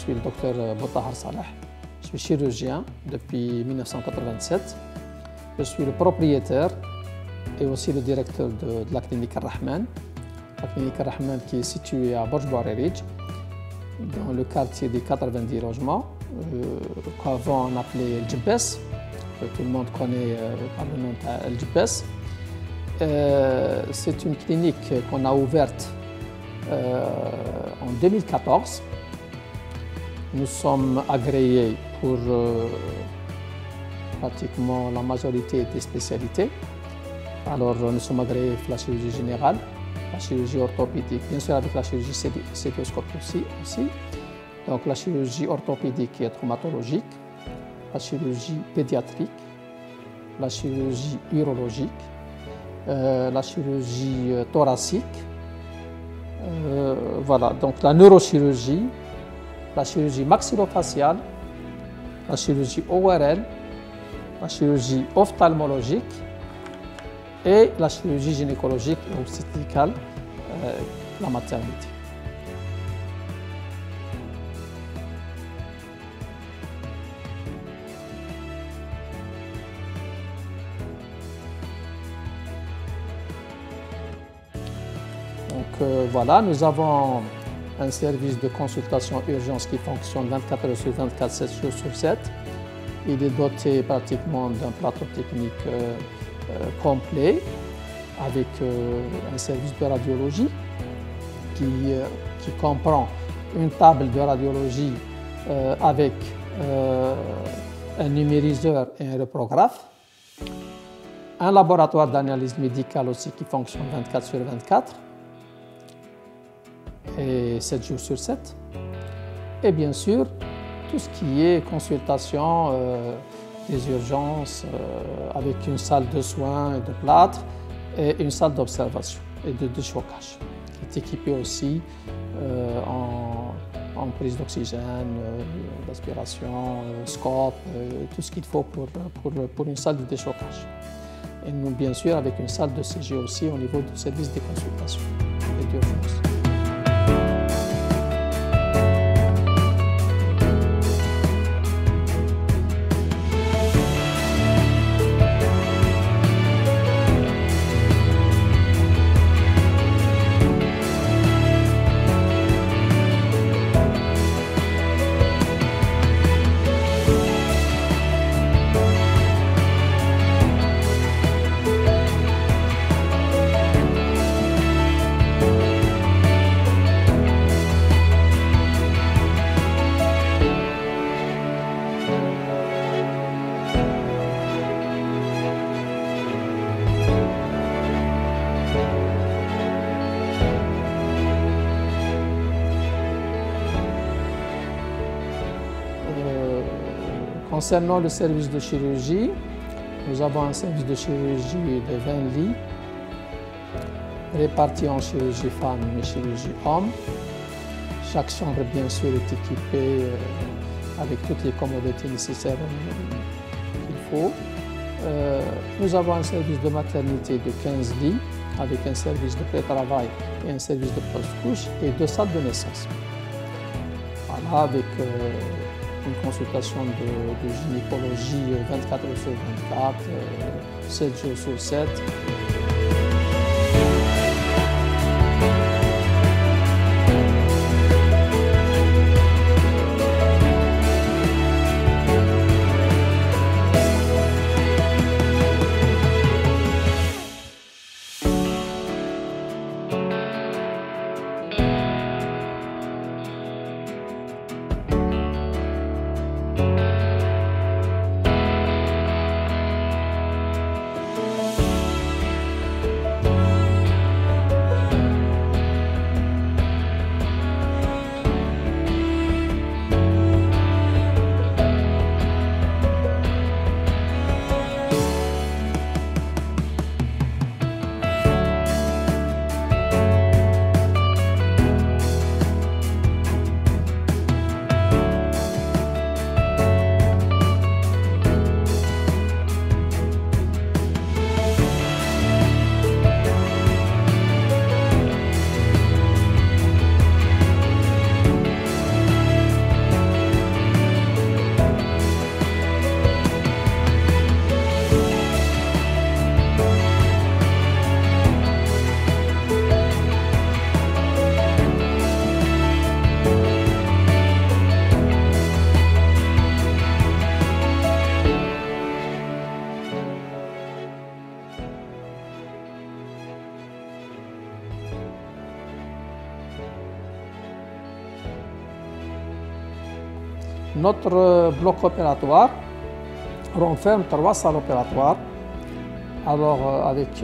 suis le docteur Bouttahar Saleh. Je suis chirurgien depuis 1987. Je suis le propriétaire et aussi le directeur de la clinique Al-Rahman. La clinique Al-Rahman qui est située à Borj Bouarerij, dans le quartier des 90 logements, qu'avant on appelait El Djebès, que tout le monde connaît par le nom d'El Djebès. C'est une clinique qu'on a ouverte en 2014. Nous sommes agréés pour pratiquement la majorité des spécialités. Alors, nous sommes agréés pour la chirurgie générale, la chirurgie orthopédique, bien sûr avec la chirurgie célioscopique aussi. Donc, la chirurgie orthopédique et traumatologique, la chirurgie pédiatrique, la chirurgie urologique, la chirurgie thoracique, voilà, donc la neurochirurgie, la chirurgie maxillofaciale, la chirurgie ORL, la chirurgie ophtalmologique et la chirurgie gynécologique et obstétricale, la maternité. Donc voilà, nous avons un service de consultation urgence qui fonctionne 24 heures sur 24, 7 jours sur 7. Il est doté pratiquement d'un plateau technique complet avec un service de radiologie qui comprend une table de radiologie avec un numériseur et un reprographe, un laboratoire d'analyse médicale aussi qui fonctionne 24 sur 24 et 7 jours sur 7. Et bien sûr, tout ce qui est consultation des urgences avec une salle de soins et de plâtre et une salle d'observation et de déchocage, qui est équipée aussi en prise d'oxygène, d'aspiration, scope, tout ce qu'il faut pour une salle de déchocage. Et nous, bien sûr, avec une salle de CG aussi au niveau du service des consultations et d'urgence. Concernant le service de chirurgie, nous avons un service de chirurgie de 20 lits répartis en chirurgie femme et chirurgie homme. Chaque chambre, bien sûr, est équipée avec toutes les commodités nécessaires qu'il faut. Nous avons un service de maternité de 15 lits avec un service de pré-travail et un service de post-couche et 2 salles de naissance. Voilà, avec une consultation de gynécologie 24 heures sur 24, 7 jours sur 7. Notre bloc opératoire renferme 3 salles opératoires. Alors, avec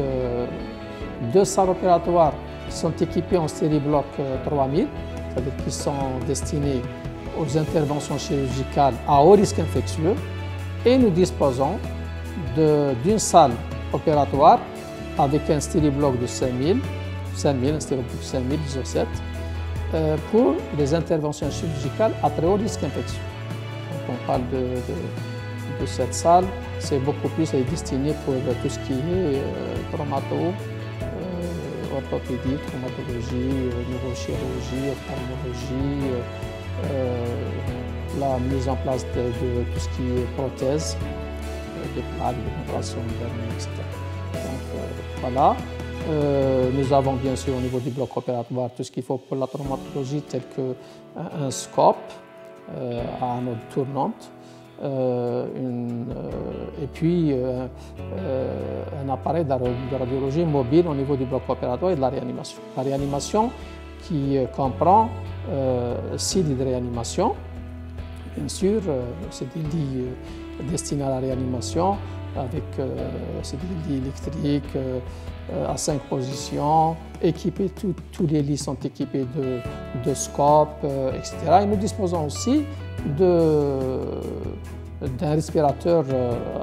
2 salles opératoires qui sont équipées en Stéribloc 3000, c'est-à-dire qui sont destinées aux interventions chirurgicales à haut risque infectieux, et nous disposons d'une salle opératoire avec un Stéribloc de 5000, un Stéribloc de 5000 ISO 7, pour les interventions chirurgicales à très haut risque infectieux. Donc on parle de cette salle, c'est beaucoup plus destiné pour tout ce qui est traumato, orthopédie, traumatologie, neurochirurgie, ophtalmologie, la mise en place de tout ce qui est prothèse, des plaques, des compressions modernes, etc. Donc voilà. Nous avons bien sûr au niveau du bloc opératoire tout ce qu'il faut pour la traumatologie, tel qu'un scope à anode tournante, et puis un appareil de radiologie mobile au niveau du bloc opératoire et de la réanimation. La réanimation qui comprend 6 lits de réanimation. Bien sûr, c'est des lits destinés à la réanimation avec c'est des lits électriques à 5 positions, équipés, tous les lits sont équipés de scopes, etc. Et nous disposons aussi d'un respirateur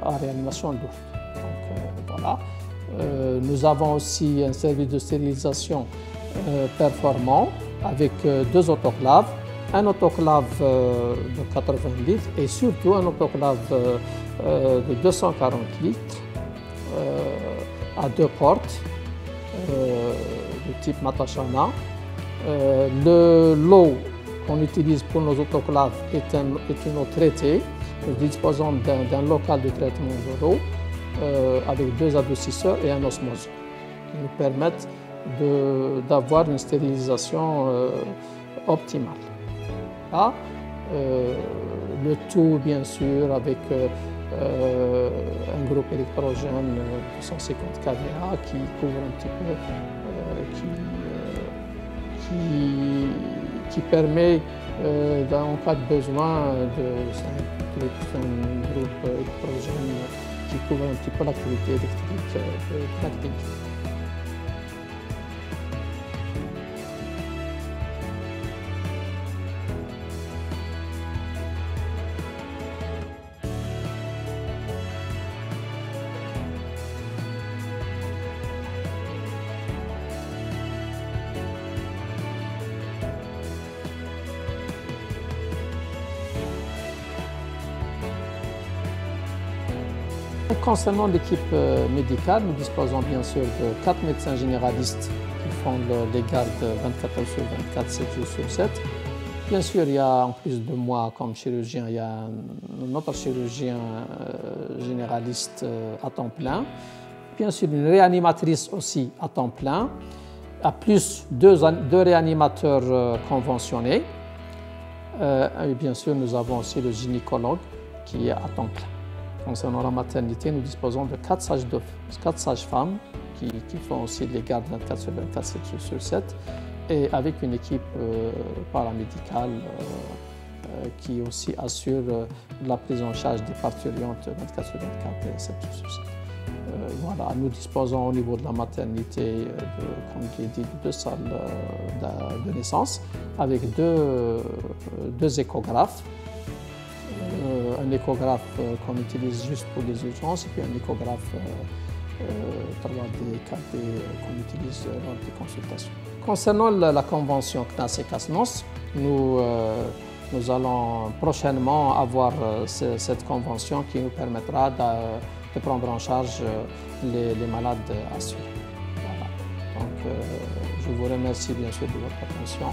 à réanimation lourde. Donc, voilà. Nous avons aussi un service de stérilisation performant avec 2 autoclaves, un autoclave de 80 litres et surtout un autoclave de 240 litres à 2 portes de type Matashana. L'eau qu'on utilise pour nos autoclaves est une eau traitée. Nous disposons d'un local de traitement de l'eau avec 2 adoucisseurs et un osmose qui nous permettent d'avoir une stérilisation optimale. Là, le tout, bien sûr, avec un groupe électrogène de 150 kVA qui couvre un petit peu, qui permet, en cas de besoin, c'est un groupe électrogène qui couvre un petit peu l'activité électrique de la clinique. Concernant l'équipe médicale, nous disposons bien sûr de 4 médecins généralistes qui font les gardes 24 heures sur 24, 7 jours sur 7. Bien sûr, il y a en plus de moi comme chirurgien, il y a un autre chirurgien généraliste à temps plein. Bien sûr, une réanimatrice aussi à temps plein, à plus 2 réanimateurs conventionnés. Et bien sûr, nous avons aussi le gynécologue qui est à temps plein. Concernant la maternité, nous disposons de 4 sages-femmes qui font aussi les gardes 24 sur 24, 7 jours sur 7, et avec une équipe paramédicale qui aussi assure la prise en charge des parturientes 24 sur 24 et 7 jours sur 7. Voilà, nous disposons au niveau de la maternité, comme je l'ai dit, de 2 salles de naissance avec deux échographes. Un échographe qu'on utilise juste pour les urgences et puis un échographe 3D, 4D qu'on utilise lors des consultations. Concernant la convention CNAS et CASNOS, nous allons prochainement avoir cette convention qui nous permettra de prendre en charge les malades assurés. Voilà. Donc, je vous remercie bien sûr de votre attention.